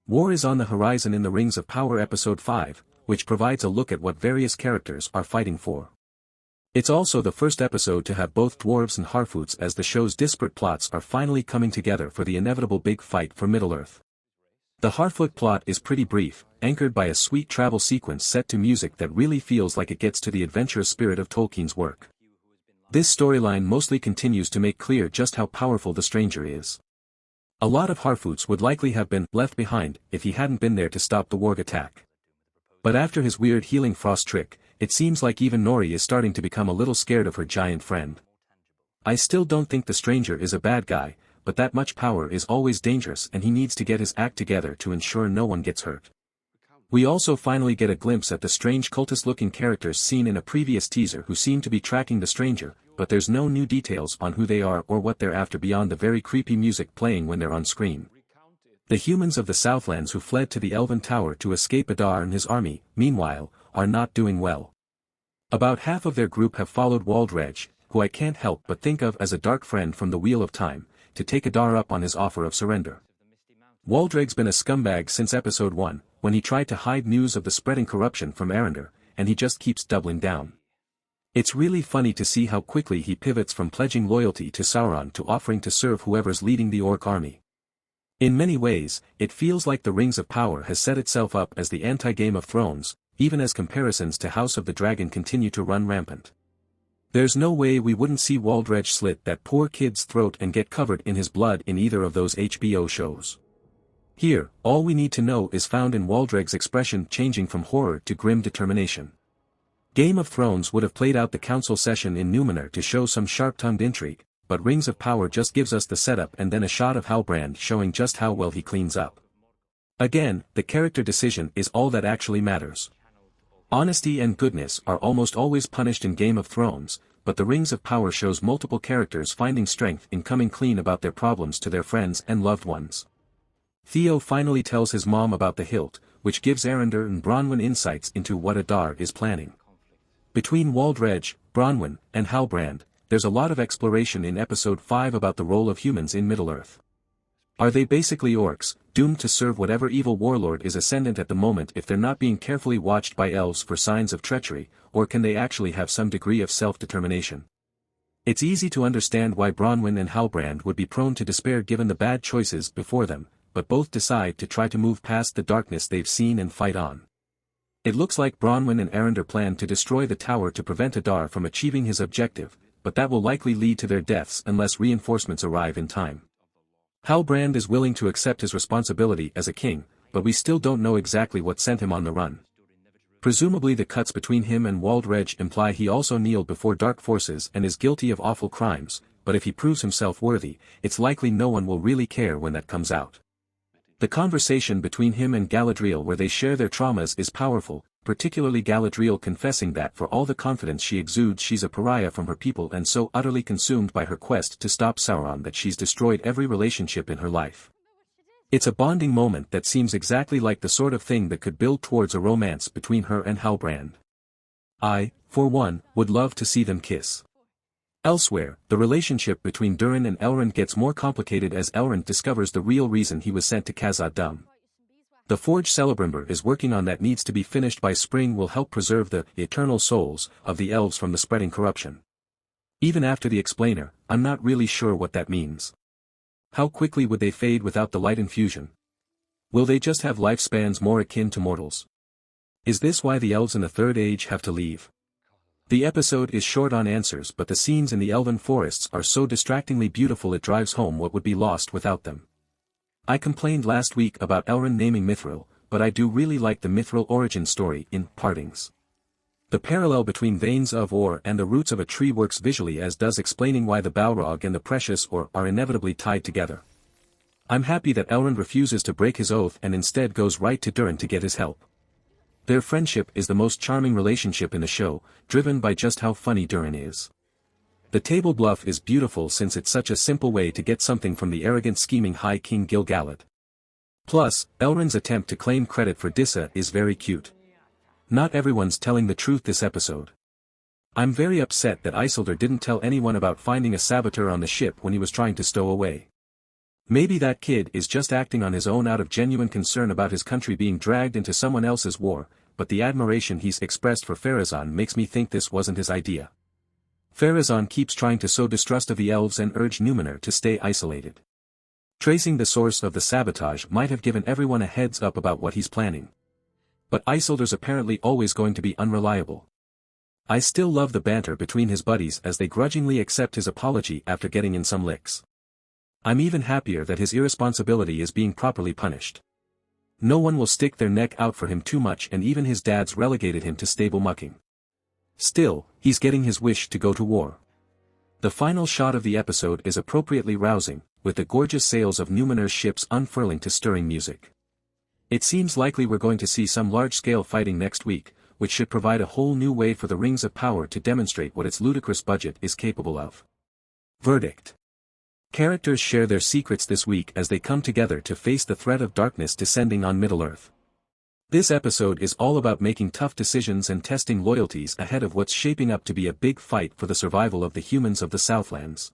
War is on the horizon in the Rings of Power Episode 5, which provides a look at what various characters are fighting for. It's also the first episode to have both dwarves and Harfoots, as the show's disparate plots are finally coming together for the inevitable big fight for Middle-earth. The Harfoot plot is pretty brief, anchored by a sweet travel sequence set to music that really feels like it gets to the adventurous spirit of Tolkien's work. This storyline mostly continues to make clear just how powerful the stranger is. A lot of Harfoots would likely have been left behind if he hadn't been there to stop the warg attack. But after his weird healing frost trick, it seems like even Nori is starting to become a little scared of her giant friend. I still don't think the stranger is a bad guy, but that much power is always dangerous and he needs to get his act together to ensure no one gets hurt. We also finally get a glimpse at the strange cultist-looking characters seen in a previous teaser who seem to be tracking the stranger, but there's no new details on who they are or what they're after beyond the very creepy music playing when they're on screen. The humans of the Southlands who fled to the Elven Tower to escape Adar and his army, meanwhile, are not doing well. About half of their group have followed Waldreg, who I can't help but think of as a dark friend from the Wheel of Time, to take Adar up on his offer of surrender. Waldreg's been a scumbag since episode 1, when he tried to hide news of the spreading corruption from Arendar, and he just keeps doubling down. It's really funny to see how quickly he pivots from pledging loyalty to Sauron to offering to serve whoever's leading the orc army. In many ways, it feels like the Rings of Power has set itself up as the anti-Game of Thrones, even as comparisons to House of the Dragon continue to run rampant. There's no way we wouldn't see Waldreg slit that poor kid's throat and get covered in his blood in either of those HBO shows. Here, all we need to know is found in Waldreg's expression changing from horror to grim determination. Game of Thrones would have played out the council session in Numenor to show some sharp-tongued intrigue, but Rings of Power just gives us the setup and then a shot of Halbrand showing just how well he cleans up. Again, the character decision is all that actually matters. Honesty and goodness are almost always punished in Game of Thrones, but the Rings of Power shows multiple characters finding strength in coming clean about their problems to their friends and loved ones. Theo finally tells his mom about the hilt, which gives Arendar and Bronwyn insights into what Adar is planning. Between Waldreg, Bronwyn, and Halbrand, there's a lot of exploration in Episode 5 about the role of humans in Middle-earth. Are they basically orcs, doomed to serve whatever evil warlord is ascendant at the moment if they're not being carefully watched by elves for signs of treachery, or can they actually have some degree of self-determination? It's easy to understand why Bronwyn and Halbrand would be prone to despair given the bad choices before them, but both decide to try to move past the darkness they've seen and fight on. It looks like Bronwyn and Arendar plan to destroy the tower to prevent Adar from achieving his objective, but that will likely lead to their deaths unless reinforcements arrive in time. Halbrand is willing to accept his responsibility as a king, but we still don't know exactly what sent him on the run. Presumably the cuts between him and Waldreg imply he also kneeled before dark forces and is guilty of awful crimes, but if he proves himself worthy, it's likely no one will really care when that comes out. The conversation between him and Galadriel where they share their traumas is powerful, particularly Galadriel confessing that for all the confidence she exudes she's a pariah from her people and so utterly consumed by her quest to stop Sauron that she's destroyed every relationship in her life. It's a bonding moment that seems exactly like the sort of thing that could build towards a romance between her and Halbrand. I, for one, would love to see them kiss. Elsewhere, the relationship between Durin and Elrond gets more complicated as Elrond discovers the real reason he was sent to Khazad-dûm. The Forge Celebrimbor is working on that needs to be finished by spring will help preserve the eternal souls of the elves from the spreading corruption. Even after the explainer, I'm not really sure what that means. How quickly would they fade without the light infusion? Will they just have lifespans more akin to mortals? Is this why the elves in the Third Age have to leave? The episode is short on answers but the scenes in the elven forests are so distractingly beautiful it drives home what would be lost without them. I complained last week about Elrond naming Mithril, but I do really like the Mithril origin story in Partings. The parallel between veins of ore and the roots of a tree works visually as does explaining why the Balrog and the precious ore are inevitably tied together. I'm happy that Elrond refuses to break his oath and instead goes right to Durin to get his help. Their friendship is the most charming relationship in the show, driven by just how funny Durin is. The table bluff is beautiful since it's such a simple way to get something from the arrogant scheming High King Gil-galad. Plus, Elrond's attempt to claim credit for Dissa is very cute. Not everyone's telling the truth this episode. I'm very upset that Isildur didn't tell anyone about finding a saboteur on the ship when he was trying to stow away. Maybe that kid is just acting on his own out of genuine concern about his country being dragged into someone else's war, but the admiration he's expressed for Pharazôn makes me think this wasn't his idea. Pharazôn keeps trying to sow distrust of the elves and urge Numenor to stay isolated. Tracing the source of the sabotage might have given everyone a heads up about what he's planning. But Isildur's apparently always going to be unreliable. I still love the banter between his buddies as they grudgingly accept his apology after getting in some licks. I'm even happier that his irresponsibility is being properly punished. No one will stick their neck out for him too much, and even his dad's relegated him to stable mucking. Still, he's getting his wish to go to war. The final shot of the episode is appropriately rousing, with the gorgeous sails of Numenor's ships unfurling to stirring music. It seems likely we're going to see some large-scale fighting next week, which should provide a whole new way for the Rings of Power to demonstrate what its ludicrous budget is capable of. Verdict. Characters share their secrets this week as they come together to face the threat of darkness descending on Middle-earth. This episode is all about making tough decisions and testing loyalties ahead of what's shaping up to be a big fight for the survival of the humans of the Southlands.